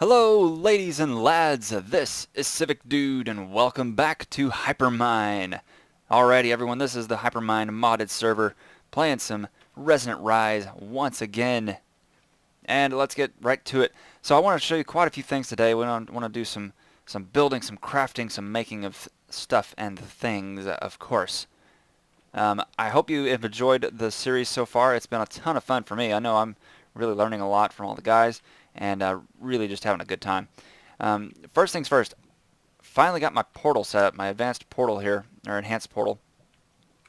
Hello, ladies and lads. This is Civic Dude, and welcome back to Hypermine. Alrighty, everyone, this is the Hypermine modded server, playing some Resonant Rise once again. And let's get right to it. So I want to show you quite a few things today. We want to do some building, some crafting, some making of stuff and things, of course. I hope you have enjoyed the series so far. It's been a ton of fun for me. I know I'm really learning a lot from all the guys, and really just having a good time. First things first, finally got my portal set up, my advanced portal here, or enhanced portal.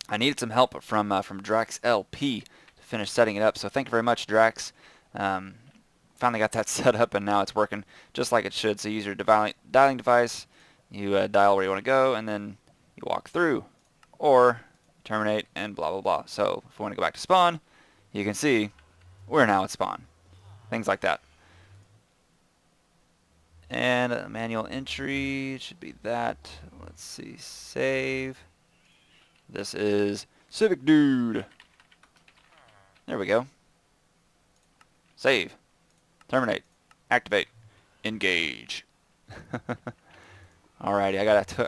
I needed some help from Drax LP to finish setting it up, so thank you very much, Drax. Finally got that set up, and now it's working just like it should. So you use your dialing device, you dial where you want to go, and then you walk through, or terminate, and blah blah blah. So if we want to go back to spawn, you can see we're now at spawn. Things like that. And manual entry should be that. Let's see, save. This is Civic Dude. There we go. Save. Terminate. Activate. Engage. Alrighty, I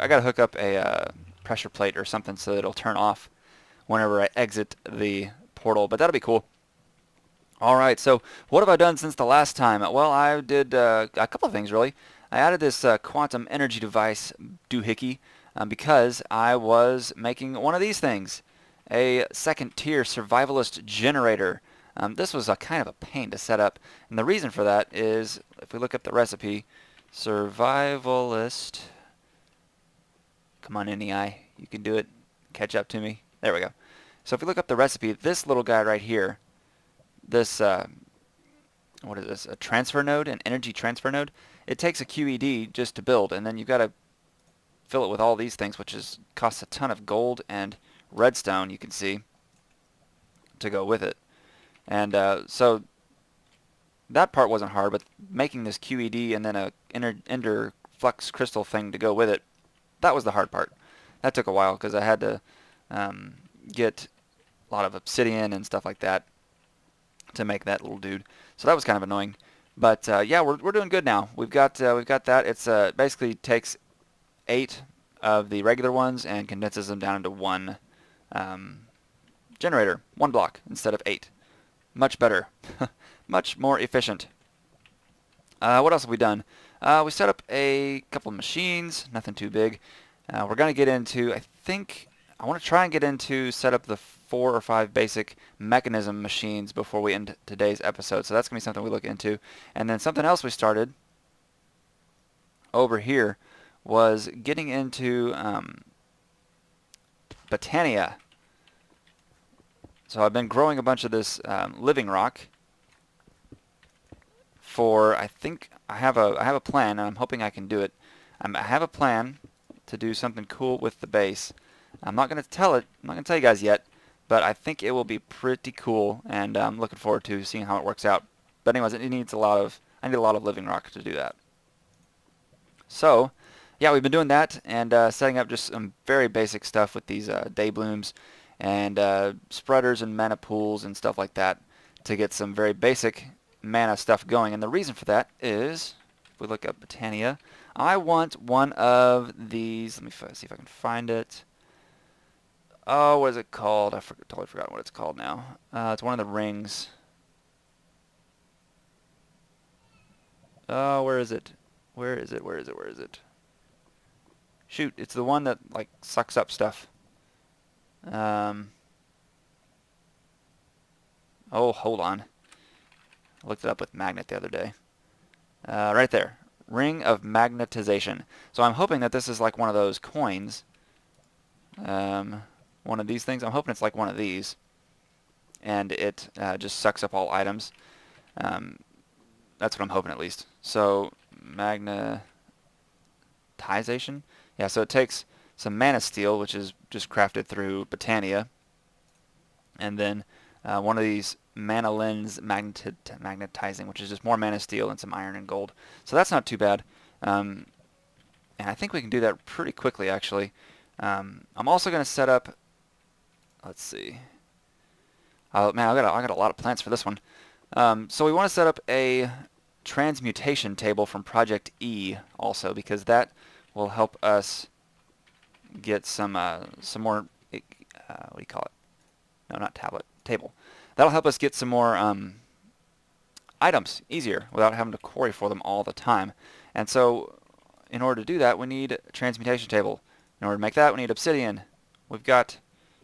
gotta hook up a pressure plate or something so that it'll turn off whenever I exit the portal, but that'll be cool. Alright, so what have I done since the last time? Well, I did a couple of things, really. I added this quantum energy device doohickey because I was making one of these things, a second tier survivalist generator. This was a kind of a pain to set up, and the reason for that is, if we look up the recipe, survivalist, come on NEI, you can do it, catch up to me, there we go. So if we look up the recipe, this little guy right here, this, what is this, a transfer node, an energy transfer node, it takes a QED just to build, and then you've got to fill it with all these things, which costs a ton of gold and redstone, you can see, to go with it. And so that part wasn't hard, but making this QED and then a ender flux crystal thing to go with it, that was the hard part. That took a while because I had to get a lot of obsidian and stuff like that to make that little dude. So that was kind of annoying. But yeah, we're doing good now. We've got that. It's basically takes 8 of the regular ones and condenses them down into one generator, one block instead of 8. Much better, much more efficient. What else have we done? We set up a couple of machines, nothing too big. We're going to get into, I want to try and get into set up the 4 or 5 basic Mekanism machines before we end today's episode. So that's going to be something we look into. And then something else we started over here was getting into Botania. So I've been growing a bunch of this living rock for, I have a plan, and I'm hoping I can do it. I have a plan to do something cool with the base. I'm not going to tell you guys yet, but I think it will be pretty cool, and I'm looking forward to seeing how it works out. But anyways, I need a lot of living rock to do that. So, yeah, we've been doing that and setting up just some very basic stuff with these day blooms and spreaders and mana pools and stuff like that to get some very basic mana stuff going. And the reason for that is, if we look up Botania, I want one of these. Let me see if I can find it. Oh, what is it called? I totally forgot what it's called now. It's one of the rings. Oh, where is it? Where is it? Where is it? Where is it? Shoot, it's the one that like sucks up stuff. Oh, hold on. I looked it up with magnet the other day. Right there. Ring of Magnetization. So I'm hoping that this is like one of those coins. One of these things. I'm hoping it's like one of these. And it just sucks up all items. That's what I'm hoping at least. So, magnetization? Yeah, so it takes some mana steel, which is just crafted through Botania. And then one of these mana lens magnetizing, which is just more mana steel and some iron and gold. So that's not too bad. And I think we can do that pretty quickly, actually. I'm also going to set up, let's see. Oh man, I got a lot of plants for this one. So we want to set up a transmutation table from Project E also, because that will help us get some more, what do you call it? No, not tablet, table. That'll help us get some more items easier without having to query for them all the time. And so in order to do that, we need a transmutation table. In order to make that, we need obsidian. We've got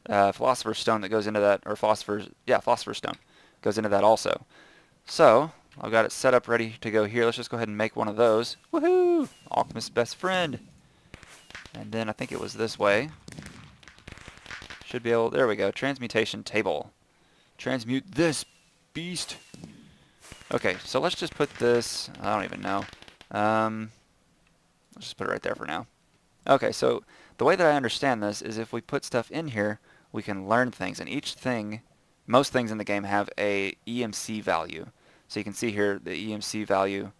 philosopher's stone that goes into that, or philosopher's stone goes into that also. So I've got it set up ready to go here. Let's just go ahead and make one of those. Woohoo! Alchemist's best friend. And then I think it was this way. Should be able, there we go, transmutation table. Transmute this beast. Okay, so let's just put this, I don't even know. Let's just put it right there for now. Okay, so the way that I understand this is if we put stuff in here, we can learn things. And each thing, most things in the game have a EMC value. So you can see here the EMC value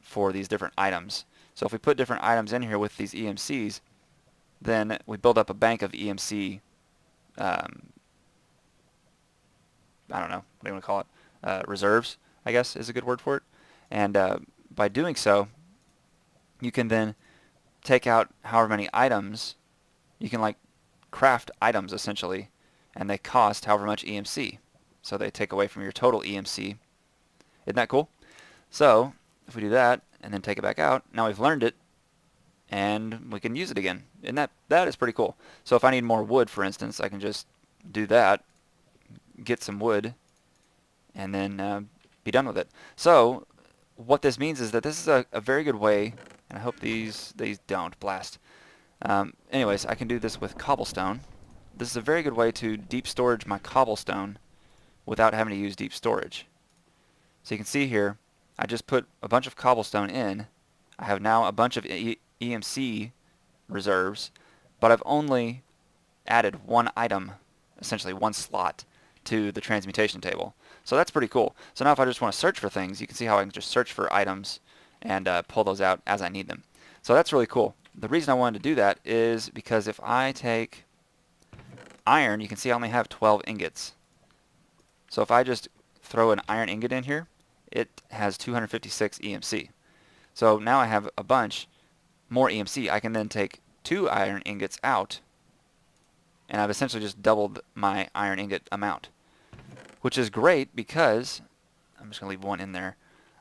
for these different items. So if we put different items in here with these EMCs, then we build up a bank of EMC, I don't know, what do you want to call it? Reserves, I guess is a good word for it. And by doing so, you can then take out however many items. You can like craft items essentially, and they cost however much EMC. So they take away from your total EMC. Isn't that cool? So if we do that and then take it back out, now we've learned it and we can use it again. And that is pretty cool. So if I need more wood, for instance, I can just do that, get some wood, and then be done with it. So what this means is that this is a very good way, and I hope these don't blast. Anyways, I can do this with cobblestone. This is a very good way to deep storage my cobblestone without having to use deep storage. So you can see here, I just put a bunch of cobblestone in. I have now a bunch of EMC reserves, but I've only added one item, essentially one slot, to the transmutation table. So that's pretty cool. So now if I just want to search for things, you can see how I can just search for items and pull those out as I need them. So that's really cool. The reason I wanted to do that is because if I take iron, you can see I only have 12 ingots. So if I just throw an iron ingot in here, it has 256 EMC. So now I have a bunch more EMC. I can then take 2 iron ingots out, and I've essentially just doubled my iron ingot amount, which is great because I'm just going to leave one in there.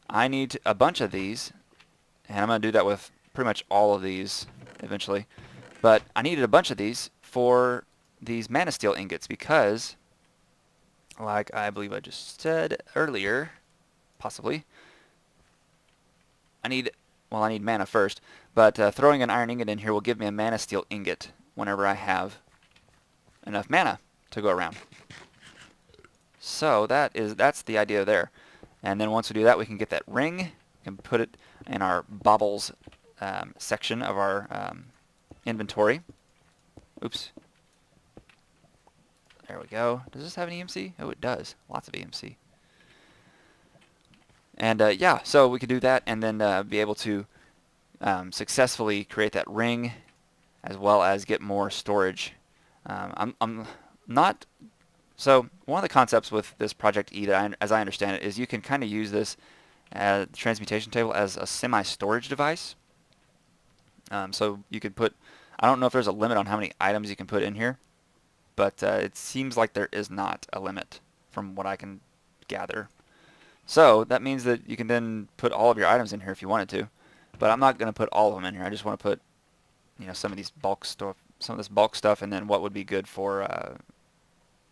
I need a bunch of these, and I'm going to do that with pretty much all of these eventually. But I needed a bunch of these for these mana steel ingots because, like I believe I just said earlier, possibly, I need mana first, but throwing an iron ingot in here will give me a mana steel ingot whenever I have enough mana to go around. So that's the idea there. And then once we do that, we can get that ring. We can put it in our baubles section of our inventory. Oops. There we go. Does this have an EMC? Oh, it does. Lots of EMC. And yeah, so we could do that and then be able to successfully create that ring as well as get more storage. I'm not... So one of the concepts with this Project E, that as I understand it, is you can kind of use this transmutation table as a semi-storage device. So you could put... I don't know if there's a limit on how many items you can put in here, but it seems like there is not a limit from what I can gather. So that means that you can then put all of your items in here if you wanted to, but I'm not going to put all of them in here. I just want to put, you know, some of these bulk stuff, some of this bulk stuff, and then what would be good for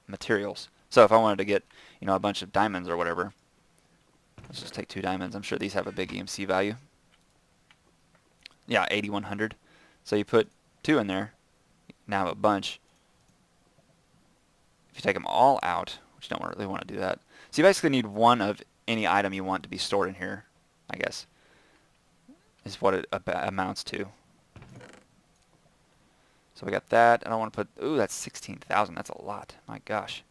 materials. So if I wanted to get, you know, a bunch of diamonds or whatever, let's just take 2 diamonds. I'm sure these have a big EMC value. Yeah, 8100. So you put 2 in there, now a bunch. If you take them all out, which you don't really want to do that. So you basically need one of any item you want to be stored in here, I guess, is what it amounts to. So we got that. I don't want to put... Ooh, that's 16,000. That's a lot. My gosh.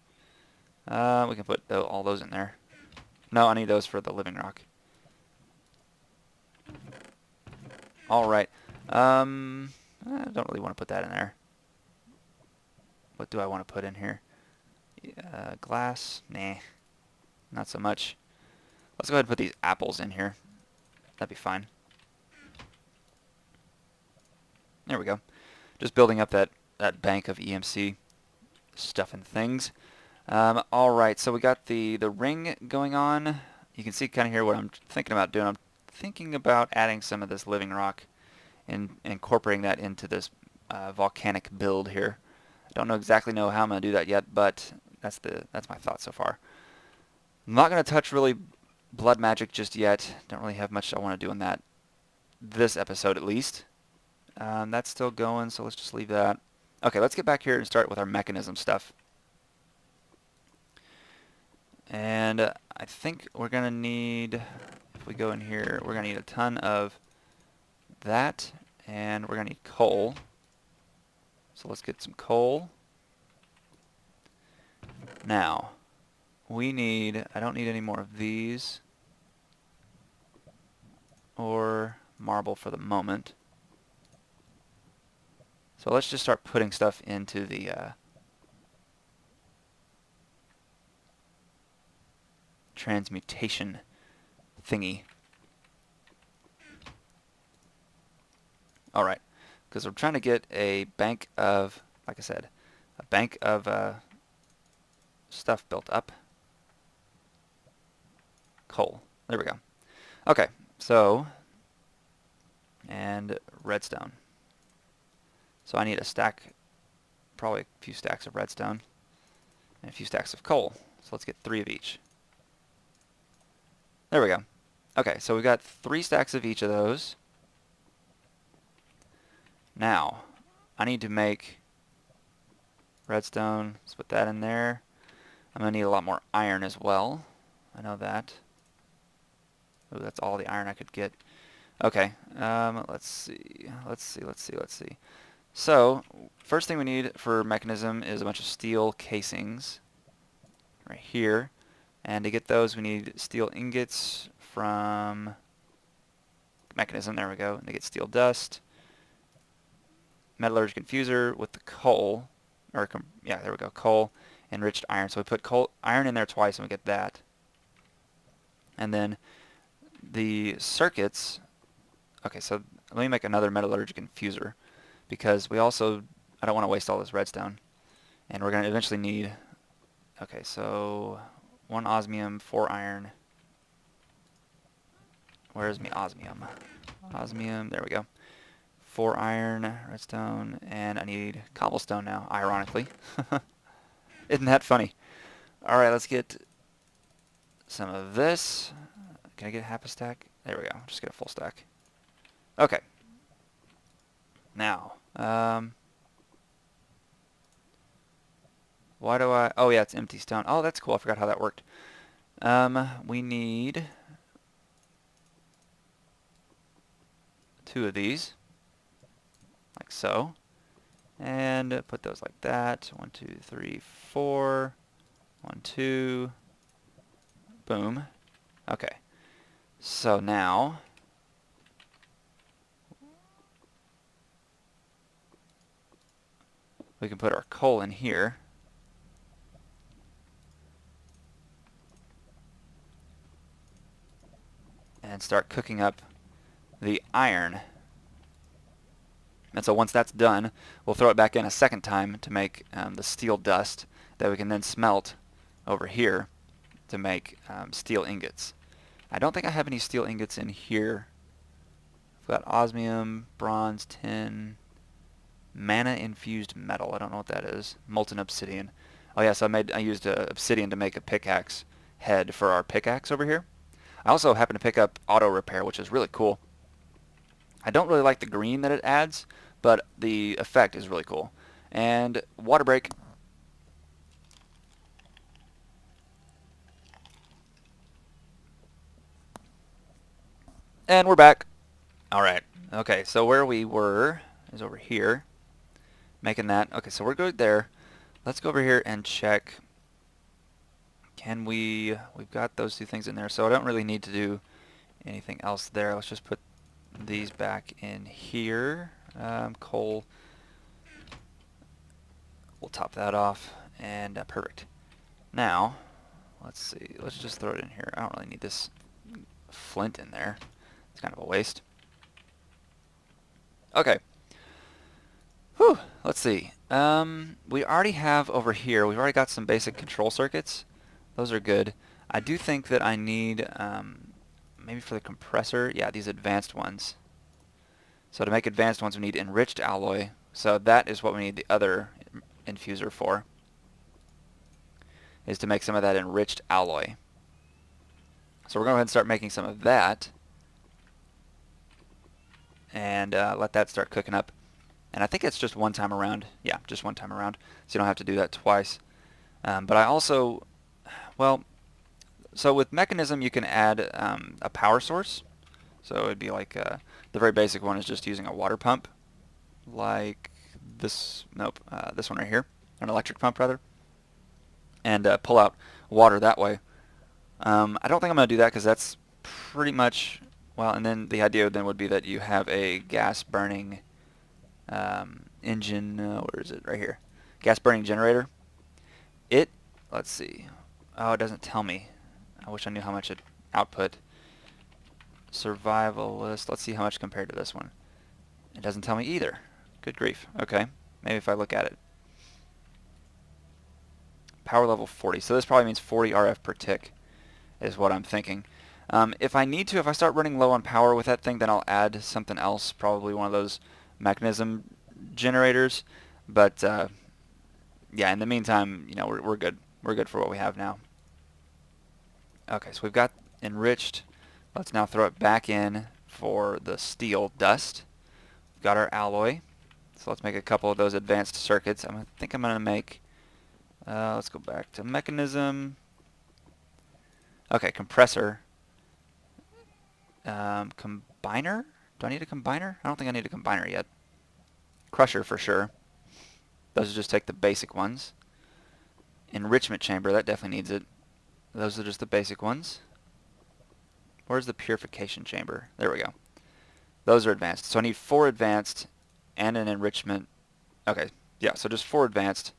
We can put all those in there. No, I need those for the living rock. All right. I don't really want to put that in there. What do I want to put in here? Glass? Nah. Not so much. Let's go ahead and put these apples in here. That'd be fine. There we go. Just building up that bank of EMC stuff and things. Alright, so we got the ring going on. You can see kind of here what I'm thinking about doing. I'm thinking about adding some of this living rock and incorporating that into this volcanic build here. I don't exactly know how I'm going to do that yet, but that's my thought so far. I'm not going to touch really blood magic just yet. Don't really have much I want to do in that this episode at least. That's still going, so let's just leave that. Okay, let's get back here and start with our mechanism stuff. And I think we're going to need, if we go in here, we're going to need a ton of that, and we're going to need coal. So let's get some coal. Now, we need, I don't need any more of these, or marble for the moment. So let's just start putting stuff into the transmutation thingy. Alright, because we're trying to get a bank of, like I said, a bank of stuff built up. Coal. There we go. Okay, so, and redstone. So I need a stack, probably a few stacks of redstone, and a few stacks of coal. So let's get 3 of each. There we go. Okay, so we've got 3 stacks of each of those. Now, I need to make redstone. Let's put that in there. I'm going to need a lot more iron as well. I know that. Oh, that's all the iron I could get. Okay, let's see. So, first thing we need for Mekanism is a bunch of steel casings right here. And to get those, we need steel ingots from Mekanism. There we go. And to get steel dust, metallurgic infuser with the coal, or yeah, there we go, coal, enriched iron. So we put iron in there twice, and we get that. And then the circuits. Okay, so let me make another metallurgic infuser, because we also, I don't want to waste all this redstone, and we're going to eventually need, okay, so 1 osmium, 4 iron. Where's my osmium? Osmium, there we go. 4 iron, redstone, and I need cobblestone now, ironically. Isn't that funny? Alright, let's get some of this. Can I get half a stack? There we go, just get a full stack. Okay. Now, why do I, oh yeah, it's empty stone. Oh, that's cool, I forgot how that worked. We need 2 of these, like so, and put those like that. 1, 2, 3, 4, 1, 2, boom. Okay, so now we can put our coal in here. And start cooking up the iron. And so once that's done, we'll throw it back in a second time to make the steel dust that we can then smelt over here to make steel ingots. I don't think I have any steel ingots in here. I've got osmium, bronze, tin, mana infused metal. I don't know what that is. Molten obsidian. Oh yeah, so I used obsidian to make a pickaxe head for our pickaxe over here. I also happen to pick up auto repair, which is really cool. I don't really like the green that it adds, but the effect is really cool. And water break. And we're back. Alright. Okay, so where we were is over here. Making that. Okay, so we're good there. Let's go over here and check. Can we've got those 2 things in there, so I don't really need to do anything else there. Let's just put these back in here. Coal. We'll top that off, and perfect. Now, let's see. Let's just throw it in here. I don't really need this flint in there. It's kind of a waste. Okay. Whew. Let's see. We already have over here, we've already got some basic control circuits. Those are good. I do think that I need, maybe for the compressor, yeah, these advanced ones. So to make advanced ones, we need enriched alloy. So that is what we need the other infuser for, is to make some of that enriched alloy. So we're going to go ahead and start making some of that, and let that start cooking up. And I think it's just one time around. Yeah, just one time around. So you don't have to do that twice. But I also, well, so with Mekanism you can add a power source. So it'd be like, the very basic one is just using a water pump, like this, nope, this one right here, an electric pump rather, and pull out water that way. I don't think I'm going to do that because that's pretty much, well, and then the idea then would be that you have a gas burning engine, where is it? Right here. Gas burning generator. Let's see. Oh, it doesn't tell me. I wish I knew how much it output. Survivalist. Let's see how much compared to this one. It doesn't tell me either. Good grief. Okay. Maybe if I look at it. Power level 40. So this probably means 40 RF per tick is what I'm thinking. If I need to, if I start running low on power with that thing, then I'll add something else, probably one of those Mekanism generators. But yeah, in the meantime, you know, we're good. We're good for what we have now. Okay, so we've got enriched. Let's now throw it back in for the steel dust. We've got our alloy. So let's make a couple of those advanced circuits. I think I'm going to make, let's go back to Mekanism. Okay, compressor. Combiner? Do I need a combiner? I don't think I need a combiner yet. Crusher for sure. Those will just take the basic ones. Enrichment chamber, that definitely needs it. Those are just the basic ones. Where's the purification chamber? There we go. Those are advanced. So I need 4 advanced and an enrichment. Okay, yeah, so just 4 advanced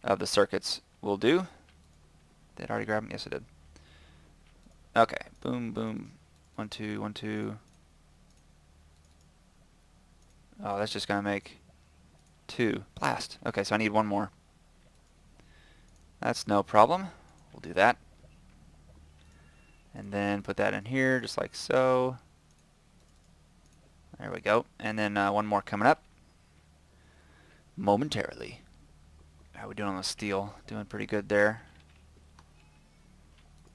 of the circuits will do. Did it already grab them? Yes, it did. Okay, boom, boom. 1, 2, 1, 2. Oh, that's just going to make 2. Blast. Okay, so I need 1 more. That's no problem. We'll do that. And then put that in here, just like so. There we go. And then 1 more coming up momentarily. How are we doing on the steel? Doing pretty good there.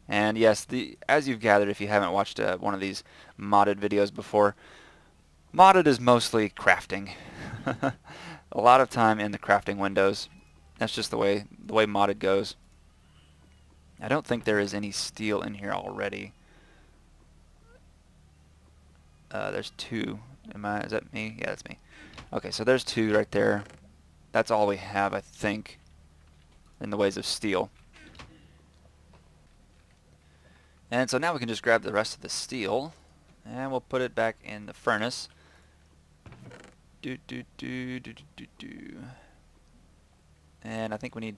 And yes, as you've gathered, if you haven't watched one of these modded videos before, modded is mostly crafting. A lot of time in the crafting windows. That's just the way modded goes. I don't think there is any steel in here already. There's 2. Is that me? Yeah, that's me. Okay, so there's 2 right there. That's all we have, I think, in the ways of steel. And so now we can just grab the rest of the steel, and we'll put it back in the furnace. And I think we need,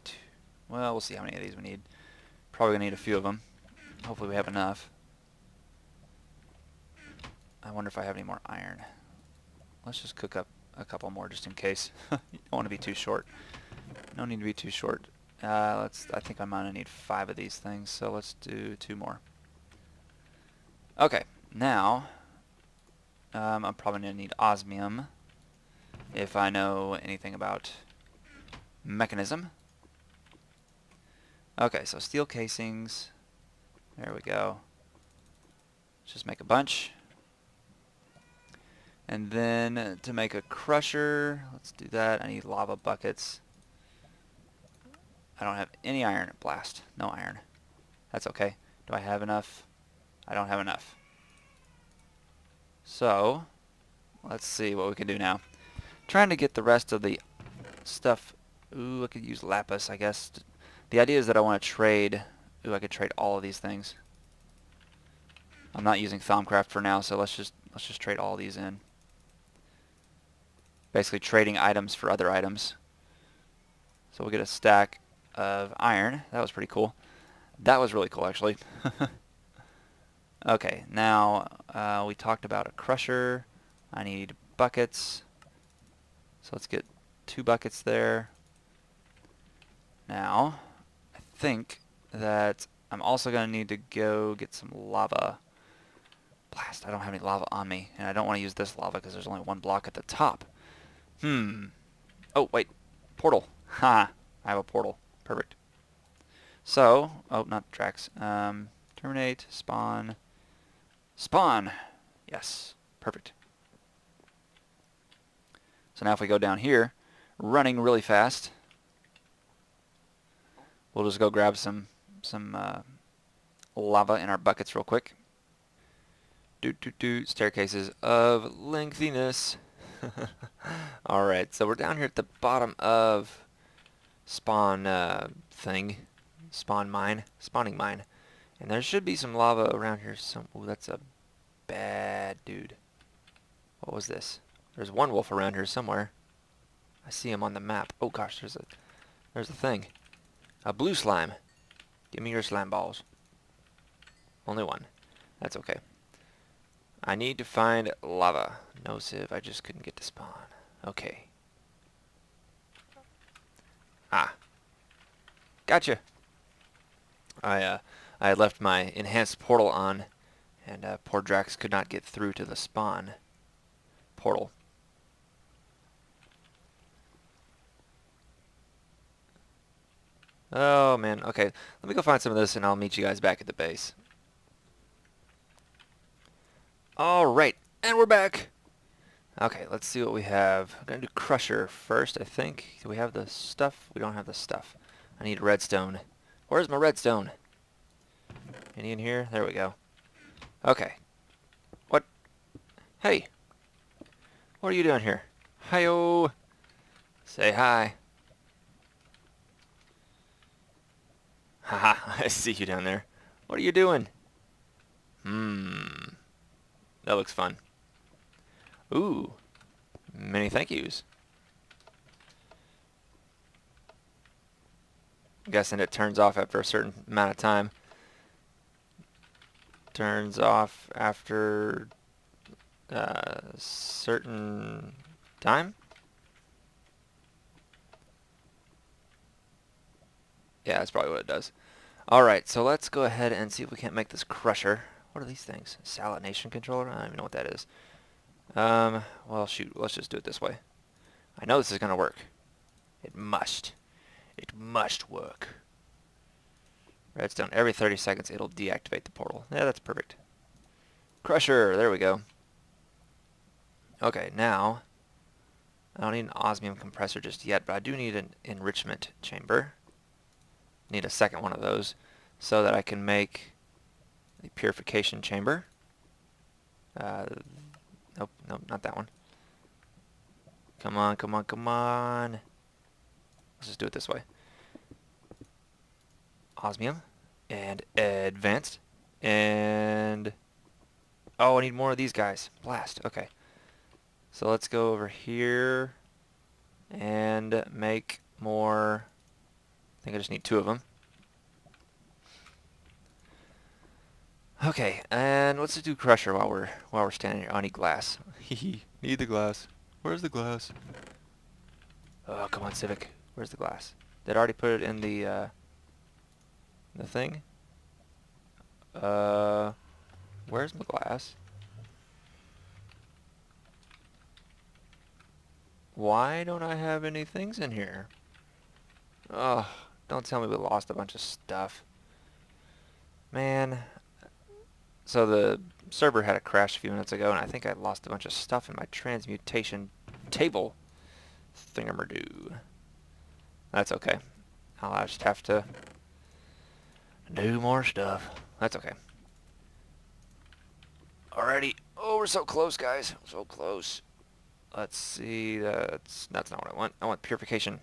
well, we'll see how many of these we need. Probably gonna need a few of them. Hopefully we have enough. I wonder if I have any more iron. Let's just cook up a couple more just in case. You don't want to be too short. No need to be too short. I think I'm gonna need 5 of these things, so let's do 2 more. Okay, now I'm probably gonna need osmium if I know anything about Mekanism. Okay, so steel casings. There we go. Let's just make a bunch. And then to make a crusher, let's do that. I need lava buckets. I don't have any iron. Blast. No iron. That's okay. Do I have enough? I don't have enough. So, let's see what we can do now. Trying to get the rest of the stuff. Ooh, I could use lapis, I guess. The idea is that I want to trade. Ooh, I could trade all of these things. I'm not using Thaumcraft for now, so let's just trade all these in. Basically trading items for other items. So we'll get a stack of iron. That was pretty cool. That was really cool, actually. Okay, now we talked about a crusher. I need buckets. So let's get 2 buckets there. Now, I think that I'm also going to need to go get some lava. Blast, I don't have any lava on me, and I don't want to use this lava because there's only 1 block at the top. Oh, wait. Portal. Ha! I have a portal. Perfect. So, oh, not tracks. Terminate, spawn. Spawn! Yes. Perfect. So now if we go down here, running really fast, we'll just go grab some lava in our buckets real quick. Staircases of lengthiness. Alright, so we're down here at the bottom of spawn spawning mine. And there should be some lava around here. Ooh, that's a bad dude. What was this? There's one wolf around here somewhere. I see him on the map. Oh gosh, there's a thing. A blue slime. Give me your slime balls. Only one. That's okay. I need to find lava. No sieve, I just couldn't get to spawn. Okay. Ah. Gotcha. I had left my enhanced portal on, and poor Drax could not get through to the spawn portal. Oh man, okay. Let me go find some of this and I'll meet you guys back at the base. Alright, and we're back! Okay, let's see what we have. I'm gonna do Crusher first, I think. Do we have the stuff? We don't have the stuff. I need redstone. Where's my redstone? Any in here? There we go. Okay. What? Hey! What are you doing here? Hi-yo! Say hi. Haha, I see you down there. What are you doing? That looks fun. Ooh. Many thank yous. I'm guessing it turns off after a certain amount of time. Turns off after a certain time? Yeah, that's probably what it does. Alright, so let's go ahead and see if we can't make this crusher. What are these things? Salination controller? I don't even know what that is. Well, shoot, let's just do it this way. I know this is going to work. It must. It must work. Redstone. Every 30 seconds, it'll deactivate the portal. Yeah, that's perfect. Crusher. There we go. Okay, now, I don't need an osmium compressor just yet, but I do need an enrichment chamber. Need a second one of those so that I can make the purification chamber. Nope, not that one. Come on, come on, come on. Let's just do it this way. Osmium and advanced and oh, I need more of these guys. Blast. Okay. So let's go over here and make more. I think I just need 2 of them. Okay, and let's just do crusher while we're standing here. Oh, I need glass. Need the glass. Where's the glass? Oh, come on, Civic. Where's the glass? Did I already put it in the thing? Where's my glass? Why don't I have any things in here? Oh, don't tell me we lost a bunch of stuff. Man. So the server had a crash a few minutes ago, and I think I lost a bunch of stuff in my transmutation table thingamadoo. That's okay. I'll just have to do more stuff. That's okay. Alrighty. Oh, we're so close, guys. So close. Let's see. That's not what I want. I want purification.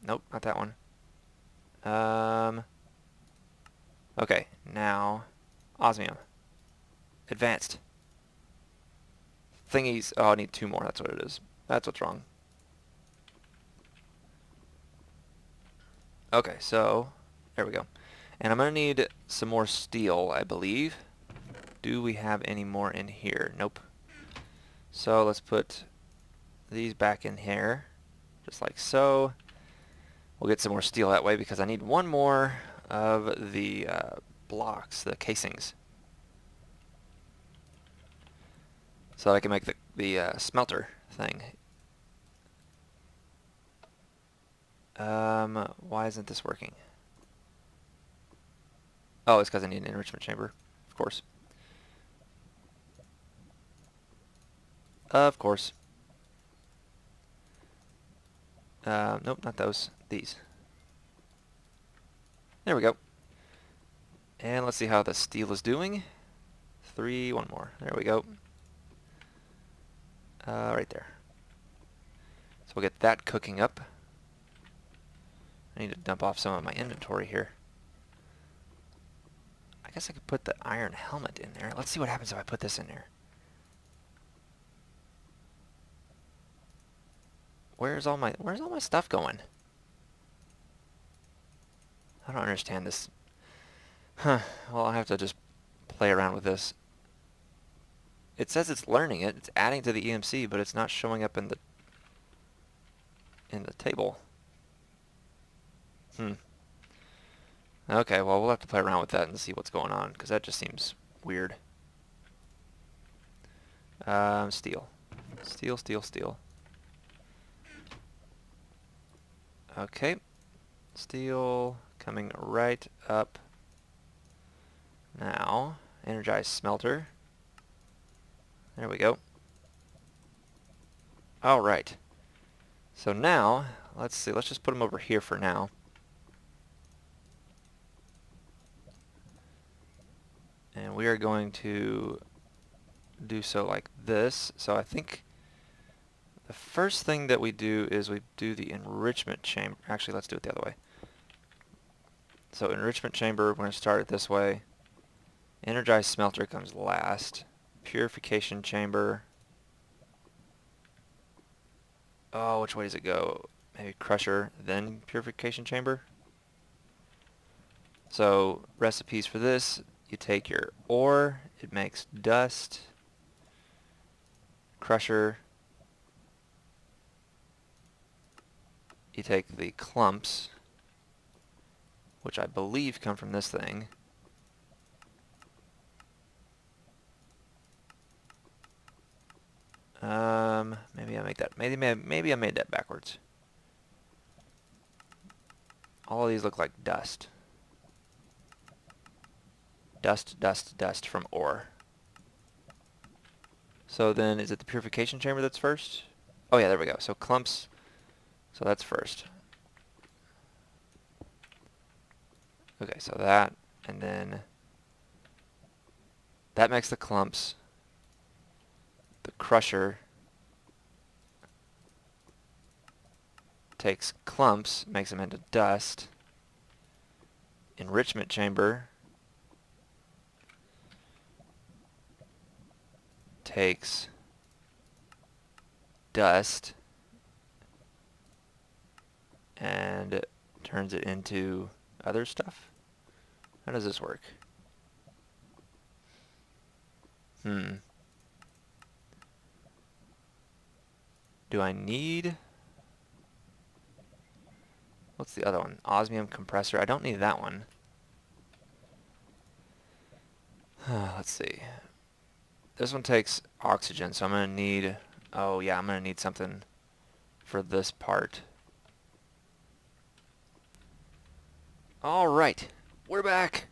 Nope, not that one. Okay, now osmium. Advanced. Thingies. Oh, I need 2 more. That's what it is. That's what's wrong. Okay, so there we go. And I'm going to need some more steel, I believe. do we have any more in here? Nope. So let's put these back in here, just like so. We'll get some more steel that way because I need one more of the blocks, the casings, so that I can make the smelter thing. Why isn't this working? Oh, it's because I need an enrichment chamber, of course. Of course. Nope, not those. These. There we go. And let's see how the steel is doing. One more. There we go. Right there. So we'll get that cooking up. I need to dump off some of my inventory here. I guess I could put the iron helmet in there. Let's see what happens if I put this in there. Where's all my stuff going? I don't understand this. Huh. Well, I'll have to just play around with this. It says it's learning it. It's adding to the EMC, but it's not showing up in the table. Okay, well, we'll have to play around with that and see what's going on, because that just seems weird. Steel. Steel, steel, steel. Okay. Steel coming right up. Now, energize smelter. There we go. Alright. So now, let's see, let's just put them over here for now. And we are going to do so like this. So I think the first thing that we do is we do the enrichment chamber. Actually, let's do it the other way. So enrichment chamber, we're going to start it this way. Energize smelter comes last. Purification chamber. Oh, which way does it go? Maybe crusher, then purification chamber. So recipes for this, you take your ore, it makes dust. Crusher, you take the clumps, which I believe come from this thing. Maybe I make that. Maybe I made that backwards. All of these look like dust. Dust, dust, dust from ore. So then, is it the purification chamber that's first? Oh yeah, there we go. So clumps. So that's first. Okay, so that, and then that makes the clumps. The crusher takes clumps, makes them into dust. Enrichment chamber takes dust and turns it into other stuff. How does this work? Do I need... What's the other one? Osmium compressor. I don't need that one. Let's see. This one takes oxygen, so I'm going to need... Oh yeah, I'm going to need something for this part. Alright, we're back.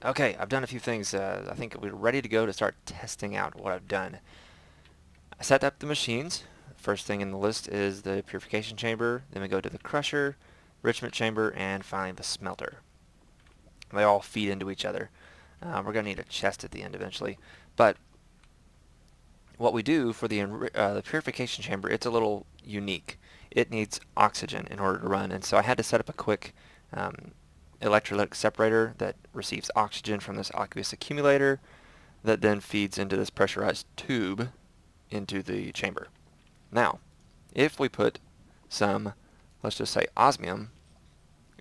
Okay, I've done a few things. I think we're ready to go to start testing out what I've done. I set up the machines. First thing in the list is the purification chamber. Then we go to the crusher, enrichment chamber, and finally the smelter. They all feed into each other. We're going to need a chest at the end eventually. But what we do for the purification chamber, it's a little unique. It needs oxygen in order to run, and so I had to set up a quick electrolytic separator that receives oxygen from this aqueous accumulator that then feeds into this pressurized tube into the chamber. Now, if we put some, let's just say osmium,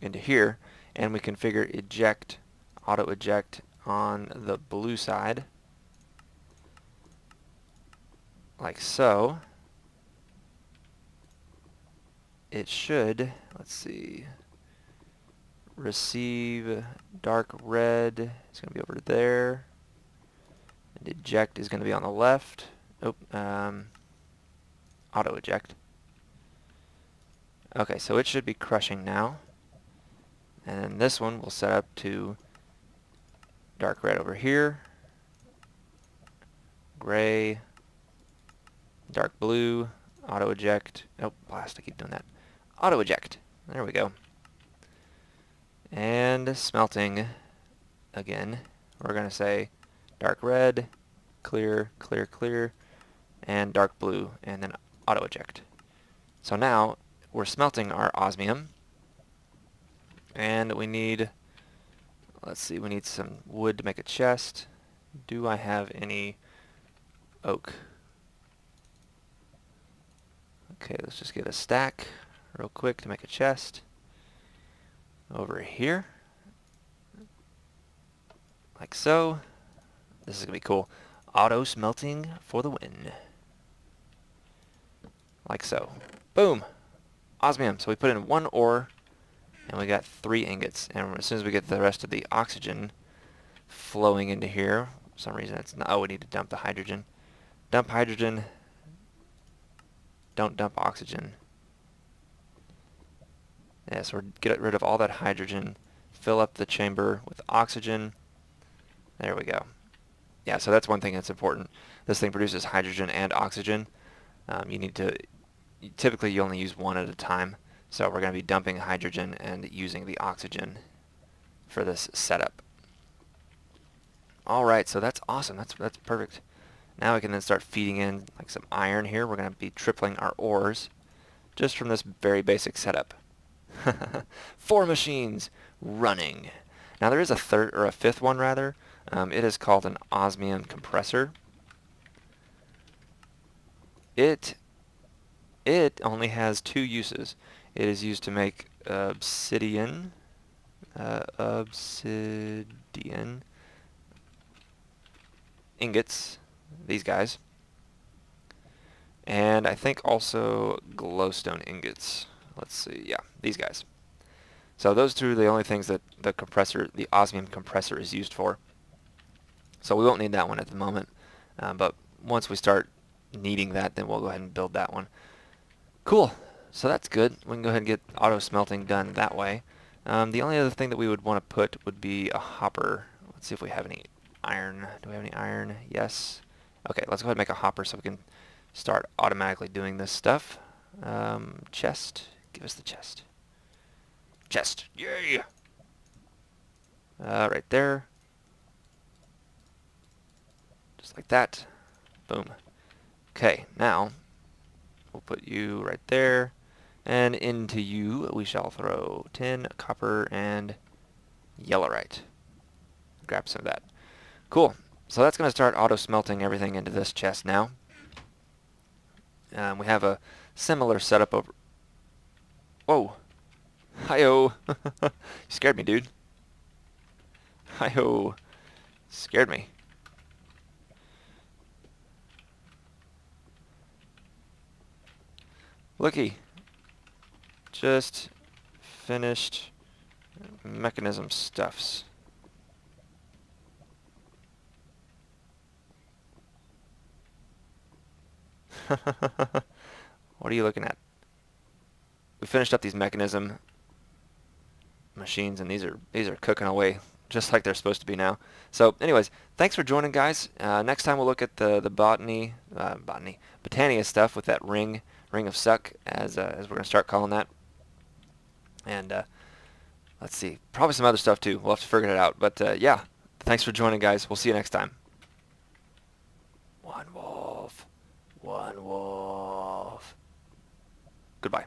into here, and we configure eject, auto eject on the blue side, like so. It should, let's see, receive dark red. It's going to be over there. And eject is going to be on the left. Oh, auto eject. Okay, so it should be crushing now. And then this one we'll set up to dark red over here. Gray. Dark blue. Auto eject. Oh, blast, I keep doing that. Auto eject. There we go. And smelting again. We're going to say dark red, clear, clear, clear, and dark blue, and then auto eject. So now we're smelting our osmium, and we need, let's see, we need some wood to make a chest. Do I have any oak? Okay, let's just get a stack real quick to make a chest. Over here, like so. This is going to be cool. Auto smelting for the win. Like so. Boom! Osmium. So we put in 1 ore, and we got 3 ingots. And as soon as we get the rest of the oxygen flowing into here, for some reason it's not, oh, we need to dump the hydrogen. Dump hydrogen. Don't dump oxygen. Yeah, so we're get rid of all that hydrogen. Fill up the chamber with oxygen. There we go. Yeah, so that's one thing that's important. This thing produces hydrogen and oxygen. You need to, typically you only use one at a time. So we're going to be dumping hydrogen and using the oxygen for this setup. Alright, so that's awesome. That's perfect. Now we can then start feeding in like some iron here. We're going to be tripling our ores just from this very basic setup. 4 machines running. Now there is a third, or a fifth one rather. It is called an osmium compressor. It only has 2 uses. It is used to make obsidian ingots, these guys, and I think also glowstone ingots. Let's see, yeah, these guys. So those 2 are the only things that the osmium compressor is used for. So we won't need that one at the moment, but once we start needing that, then we'll go ahead and build that one. Cool. So that's good. We can go ahead and get auto smelting done that way. The only other thing that we would want to put would be a hopper. Let's see if we have any iron. Do we have any iron? Yes. Okay, let's go ahead and make a hopper so we can start automatically doing this stuff. Chest. Give us the chest. Chest. Yay! Right there. Just like that. Boom. Okay, now we'll put you right there. And into you we shall throw tin, copper, and yellowite. Grab some of that. Cool. So that's going to start auto smelting everything into this chest now. We have a similar setup over... Whoa! Hi-oh! You scared me, dude. Hi-oh! Scared me. Looky. Just finished mechanism stuffs. What are you looking at? We finished up these mechanism machines, and these are cooking away just like they're supposed to be now. So anyways, thanks for joining, guys. Next time we'll look at the Botania stuff with that ring of suck, as we're going to start calling that. And let's see, probably some other stuff too. We'll have to figure it out. But yeah, thanks for joining, guys. We'll see you next time. One wolf. One wolf. Goodbye.